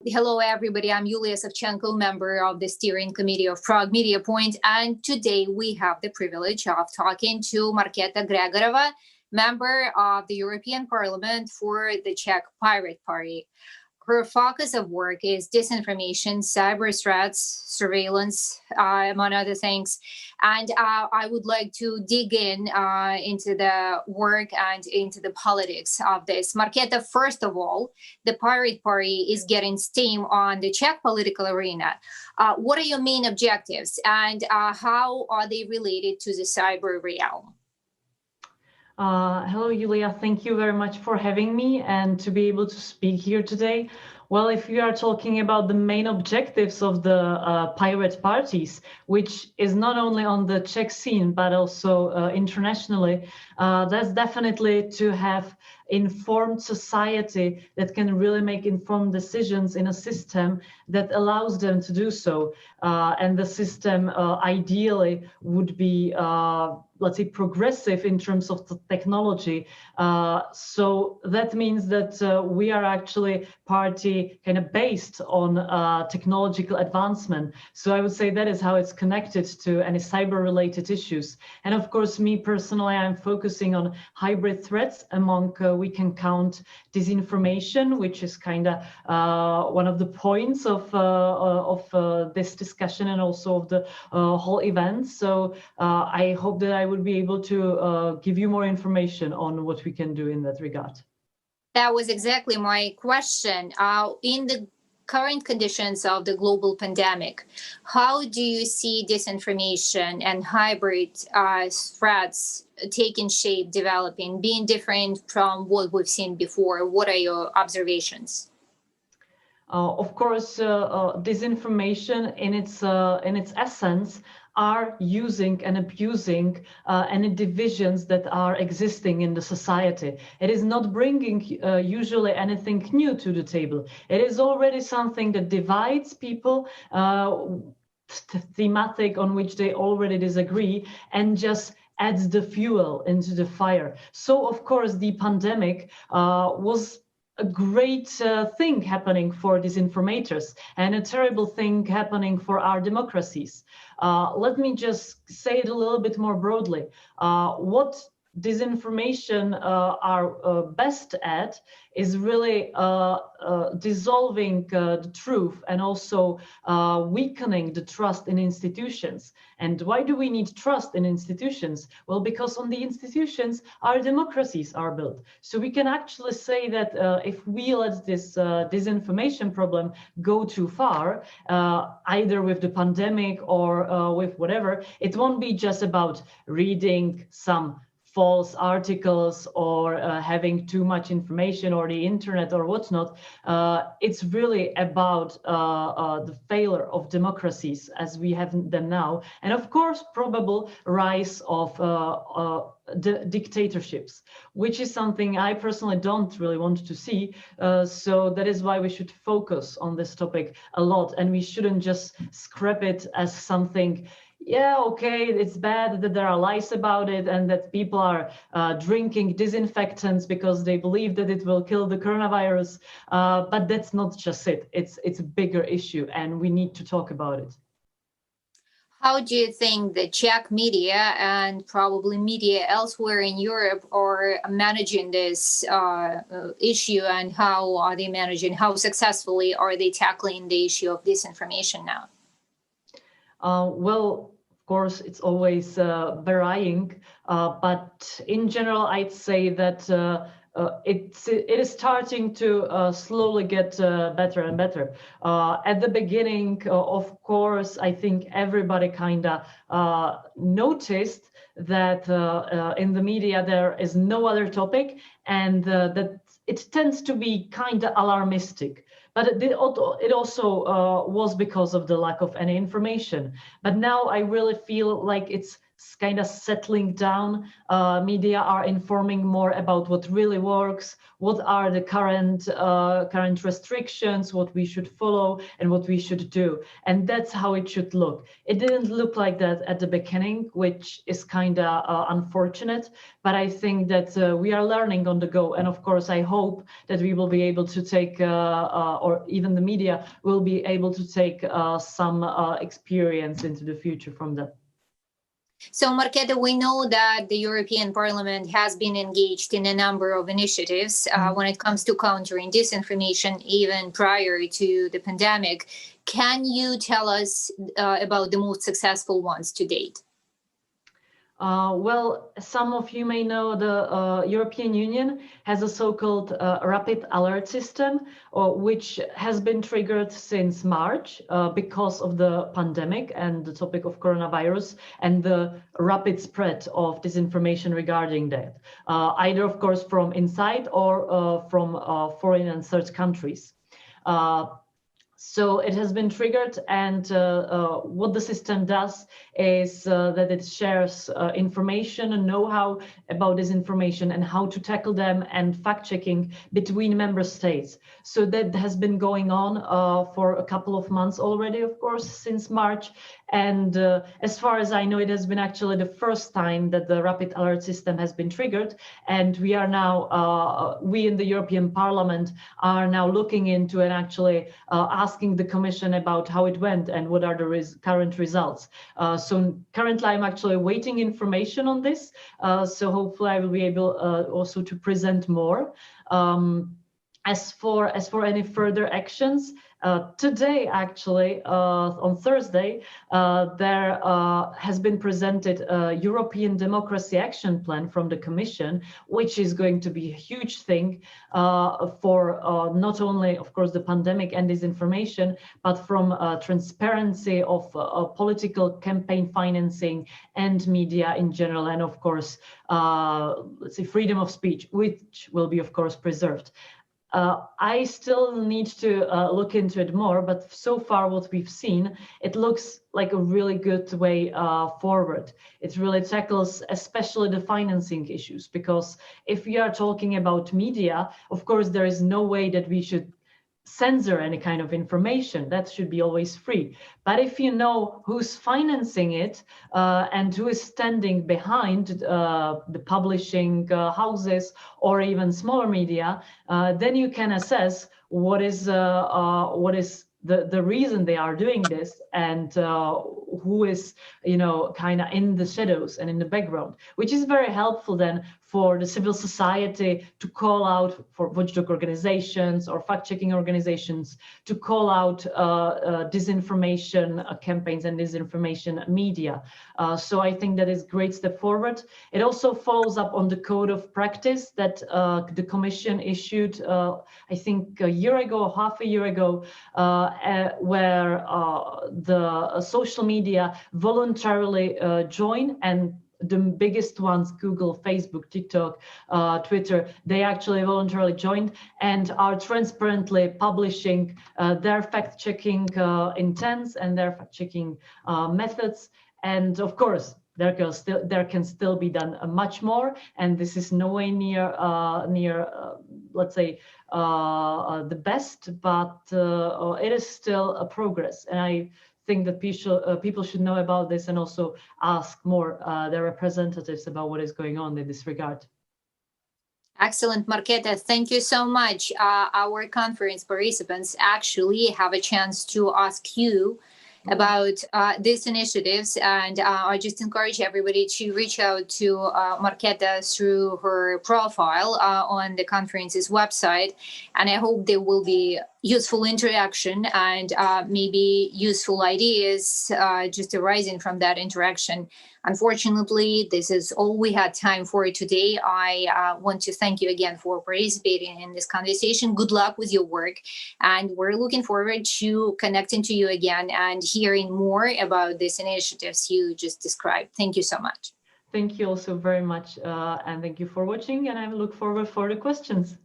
Hello, everybody. I'm Yulia Savchenko, member of the steering committee of Prague Media Point, and today we have the privilege of talking to Marketa Gregorova, member of the European Parliament for the Czech Pirate Party. Her focus of work is disinformation, cyber threats, surveillance, among other things. And I would like to dig into the work and into the politics of this. Marketa, first of all, the Pirate Party is getting steam on the Czech political arena. What are your main objectives and how are they related to the cyber realm? Hello, Yulia. Thank you very much for having me and to be able to speak here today. Well, if we are talking about the main objectives of the pirate parties, which is not only on the Czech scene, but also internationally, that's definitely to have informed society that can really make informed decisions in a system that allows them to do so. And the system ideally would be let's say, progressive in terms of the technology. So that means that we are actually party kind of based on technological advancement. So I would say that is how it's connected to any cyber-related issues. And of course, me personally, I'm focusing on hybrid threats among, we can count disinformation, which is kind of one of the points of this discussion and also of the whole event. So I hope that I would be able to give you more information on what we can do in that regard. That was exactly my question. In the current conditions of the global pandemic, how do you see disinformation and hybrid threats taking shape, developing, being different from what we've seen before? What are your observations? Of course, disinformation in its essence are using and abusing any divisions that are existing in the society. It is not bringing usually anything new to the table. It is already something that divides people, thematic on which they already disagree, and just adds the fuel into the fire. So, of course, the pandemic was a great thing happening for disinformators and a terrible thing happening for our democracies. Let me just say it a little bit more broadly. What disinformation are best at is really dissolving the truth and also weakening the trust in institutions. And why do we need trust in institutions? Well, because on the institutions, our democracies are built. So we can actually say that if we let this disinformation problem go too far, either with the pandemic or with whatever, it won't be just about reading some false articles or having too much information or the internet or whatnot. It's really about the failure of democracies as we have them now. And of course, probable rise of the dictatorships, which is something I personally don't really want to see. So that is why we should focus on this topic a lot. And we shouldn't just scrap it as something, yeah, okay, it's bad that there are lies about it and that people are drinking disinfectants because they believe that it will kill the coronavirus. But that's not just it. It's a bigger issue and we need to talk about it. How do you think the Czech media and probably media elsewhere in Europe are managing this issue, and how are they managing, how successfully are they tackling the issue of disinformation now? Well, of course, it's always varying, but in general, I'd say that it is starting to slowly get better and better. At the beginning, of course, I think everybody kind of noticed that in the media there is no other topic, and that it tends to be kind of alarmistic. But it also was because of the lack of any information. But now I really feel like it's kind of settling down. Media are informing more about what really works, what are the current restrictions, what we should follow and what we should do. And that's how it should look. It didn't look like that at the beginning, which is kind of unfortunate, but I think that we are learning on the go. And of course, I hope that we will be able to take, or even the media will be able to take some experience into the future from that. So, Marketa, we know that the European Parliament has been engaged in a number of initiatives when it comes to countering disinformation, even prior to the pandemic. Can you tell us about the most successful ones to date? Well, some of you may know the European Union has a so-called rapid alert system, which has been triggered since March because of the pandemic and the topic of coronavirus and the rapid spread of disinformation regarding that, either, of course, from inside or from foreign and third countries. So it has been triggered, and what the system does is that it shares information and know-how about this information and how to tackle them and fact-checking between member states. So that has been going on for a couple of months already, of course, since March. And as far as I know, it has been actually the first time that the rapid alert system has been triggered. And we are now, we in the European Parliament are now looking into and actually asking the Commission about how it went and what are the current results. So currently I'm actually waiting information on this. So hopefully I will be able also to present more. As for any further actions, today, actually, on Thursday, there has been presented a European Democracy Action Plan from the Commission, which is going to be a huge thing for not only, of course, the pandemic and disinformation, but from transparency of political campaign financing and media in general, and of course, let's say freedom of speech, which will be, of course, preserved. I still need to look into it more, but so far what we've seen, it looks like a really good way forward. It really tackles especially the financing issues, because if we are talking about media, of course, there is no way that we should censor any kind of information. That should be always free. But if you know who's financing it and who is standing behind the publishing houses or even smaller media, then you can assess what is the reason they are doing this and who is, kind of in the shadows and in the background, which is very helpful then for the civil society to call out, for watchdog organizations or fact-checking organizations to call out disinformation campaigns and disinformation media. So I think that is a great step forward. It also follows up on the code of practice that the Commission issued, I think a year ago, or half a year ago, where the social media voluntarily join, and the biggest ones, Google, Facebook, TikTok, Twitter, they actually voluntarily joined and are transparently publishing their fact-checking intents and their fact-checking methods. And of course, there can still be done much more, and this is no way near let's say the best, but it is still a progress. And I think that people should know about this and also ask more their representatives about what is going on in this regard. Excellent, Marketa. Thank you so much. Our conference participants actually have a chance to ask you about these initiatives, and I just encourage everybody to reach out to Marketa through her profile on the conference's website, and I hope there will be useful interaction and maybe useful ideas just arising from that interaction. Unfortunately, this is all we had time for today. I want to thank you again for participating in this conversation. Good luck with your work, and we're looking forward to connecting to you again and hearing more about these initiatives you just described. Thank you so much. Thank you also very much, and thank you for watching, and I look forward for the questions.